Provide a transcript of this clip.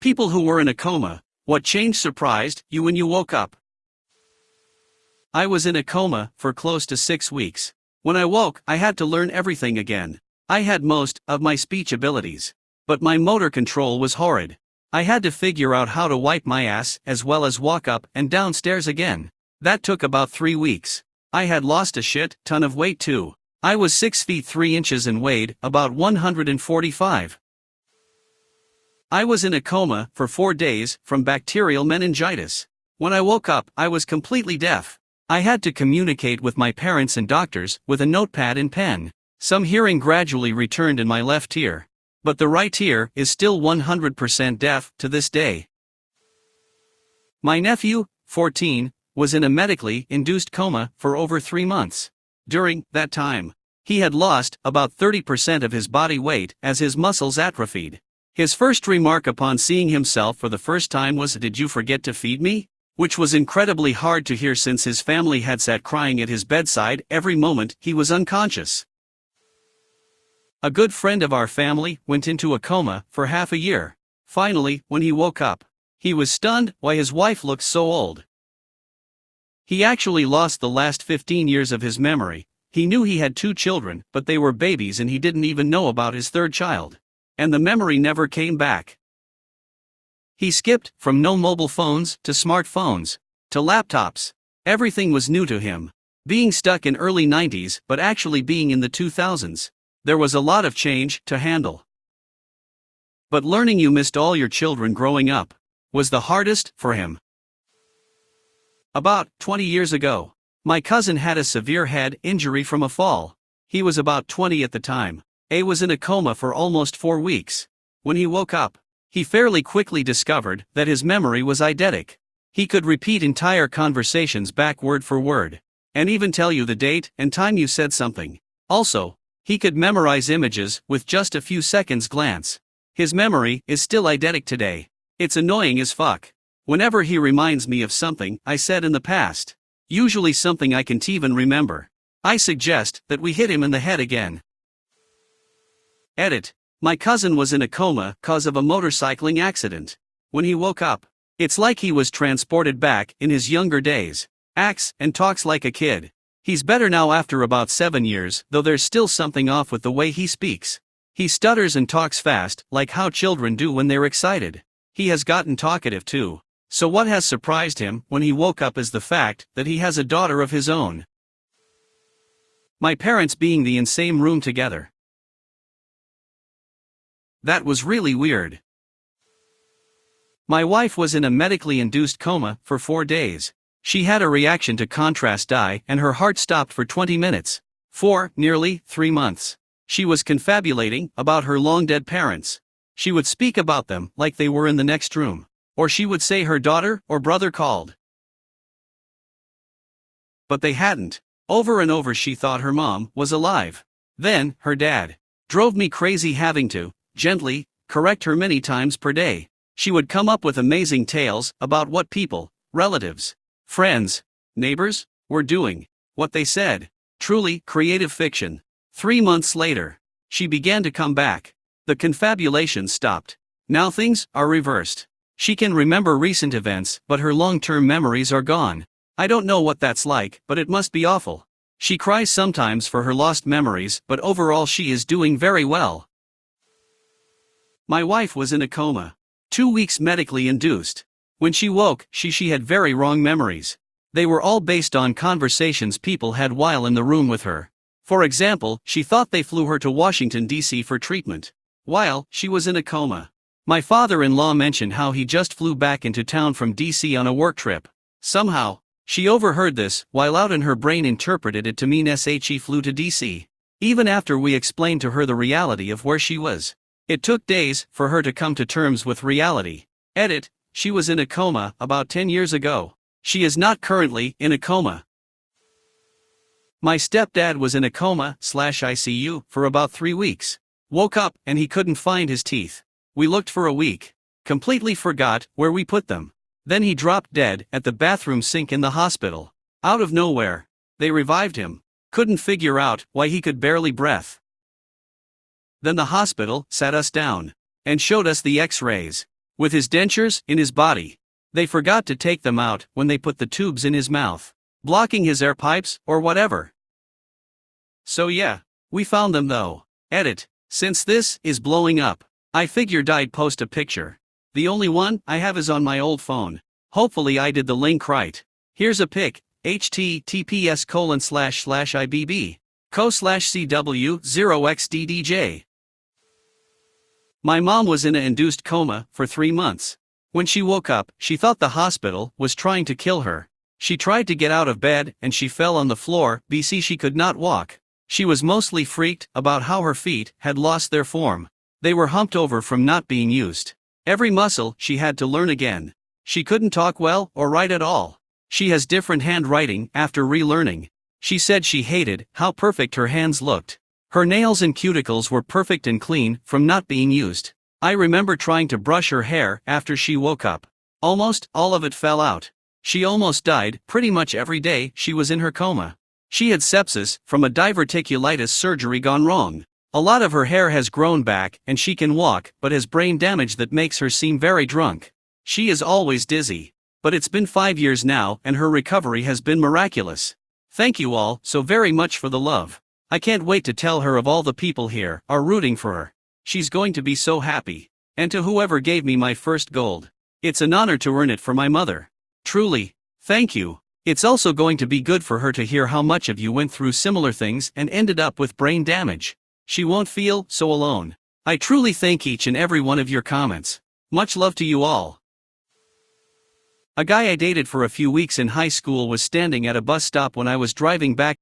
People who were in a coma. What change surprised you when you woke up? I was in a coma for close to 6 weeks. When I woke, I had to learn everything again. I had most of my speech abilities, but my motor control was horrid. I had to figure out how to wipe my ass as well as walk up and down stairs again. That took about 3 weeks. I had lost a shit ton of weight too. I was 6 feet 3 inches and weighed about 145. I was in a coma for 4 days from bacterial meningitis. When I woke up, I was completely deaf. I had to communicate with my parents and doctors with a notepad and pen. Some hearing gradually returned in my left ear, but the right ear is still 100% deaf to this day. My nephew, 14, was in a medically induced coma for over 3 months. During that time, he had lost about 30% of his body weight as his muscles atrophied. His first remark upon seeing himself for the first time was, "Did you forget to feed me?" Which was incredibly hard to hear since his family had sat crying at his bedside every moment he was unconscious. A good friend of our family went into a coma for half a year. Finally, when he woke up, he was stunned why his wife looked so old. He actually lost the last 15 years of his memory. He knew he had 2 children, but they were babies and he didn't even know about his 3rd child. And the memory never came back. He skipped from no mobile phones to smartphones to laptops. Everything was new to him. Being stuck in early 90s but actually being in the 2000s. There was a lot of change to handle. But learning you missed all your children growing up was the hardest for him. About 20 years ago, my cousin had a severe head injury from a fall. He was about 20 at the time. A was in a coma for almost 4 weeks. When he woke up, he fairly quickly discovered that his memory was eidetic. He could repeat entire conversations back word for word, and even tell you the date and time you said something. Also, he could memorize images with just a few seconds glance. His memory is still eidetic today. It's annoying as fuck. Whenever he reminds me of something I said in the past, usually something I can't even remember, I suggest that we hit him in the head again. Edit. My cousin was in a coma cause of a motorcycling accident. When he woke up, it's like he was transported back in his younger days. Acts and talks like a kid. He's better now after about 7 years, though there's still something off with the way he speaks. He stutters and talks fast, like how children do when they're excited. He has gotten talkative too. So what has surprised him when he woke up is the fact that he has a daughter of his own. My parents being in the same room together. That was really weird. My wife was in a medically induced coma for 4 days. She had a reaction to contrast dye and her heart stopped for 20 minutes. For nearly 3 months. She was confabulating about her long-dead parents. She would speak about them like they were in the next room. Or she would say her daughter or brother called. But they hadn't. Over and over she thought her mom was alive. Then, her dad drove me crazy having to gently correct her many times per day. She would come up with amazing tales about what people, relatives, friends, neighbors, were doing, what they said. Truly creative fiction. 3 months later, she began to come back. The confabulation stopped. Now things are reversed. She can remember recent events, but her long-term memories are gone. I don't know what that's like, but it must be awful. She cries sometimes for her lost memories, but overall she is doing very well. My wife was in a coma. 2 weeks medically induced. When she woke, she had very wrong memories. They were all based on conversations people had while in the room with her. For example, she thought they flew her to Washington, D.C. for treatment, while she was in a coma. My father-in-law mentioned how he just flew back into town from D.C. on a work trip. Somehow, she overheard this, while out in her brain interpreted it to mean he flew to D.C. Even after we explained to her the reality of where she was. It took days for her to come to terms with reality. Edit. She was in a coma about 10 years ago. She is not currently in a coma. My stepdad was in a coma/ICU for about 3 weeks. Woke up and he couldn't find his teeth. We looked for a week. Completely forgot where we put them. Then he dropped dead at the bathroom sink in the hospital. Out of nowhere. They revived him. Couldn't figure out why he could barely breathe. Then the hospital sat us down and showed us the x-rays. with his dentures in his body. They forgot to take them out when they put the tubes in his mouth, blocking his air pipes or whatever. So yeah, we found them though. Edit. Since this is blowing up, I figured I'd post a picture. The only one I have is on my old phone. Hopefully I did the link right. Here's a pic, https://ibb co/cw0xddj. My mom was in an induced coma for 3 months. When she woke up, she thought the hospital was trying to kill her. She tried to get out of bed and she fell on the floor because she could not walk. She was mostly freaked about how her feet had lost their form. They were humped over from not being used. Every muscle she had to learn again. She couldn't talk well or write at all. She has different handwriting after relearning. She said she hated how perfect her hands looked. Her nails and cuticles were perfect and clean from not being used. I remember trying to brush her hair after she woke up. Almost all of it fell out. She almost died pretty much every day she was in her coma. She had sepsis from a diverticulitis surgery gone wrong. A lot of her hair has grown back and she can walk but has brain damage that makes her seem very drunk. She is always dizzy. But it's been 5 years now and her recovery has been miraculous. Thank you all so very much for the love. I can't wait to tell her of all the people here are rooting for her. She's going to be so happy. And to whoever gave me my first gold. It's an honor to earn it for my mother. Truly, thank you. It's also going to be good for her to hear how much of you went through similar things and ended up with brain damage. She won't feel so alone. I truly thank each and every one of your comments. Much love to you all. A guy I dated for a few weeks in high school was standing at a bus stop when I was driving back.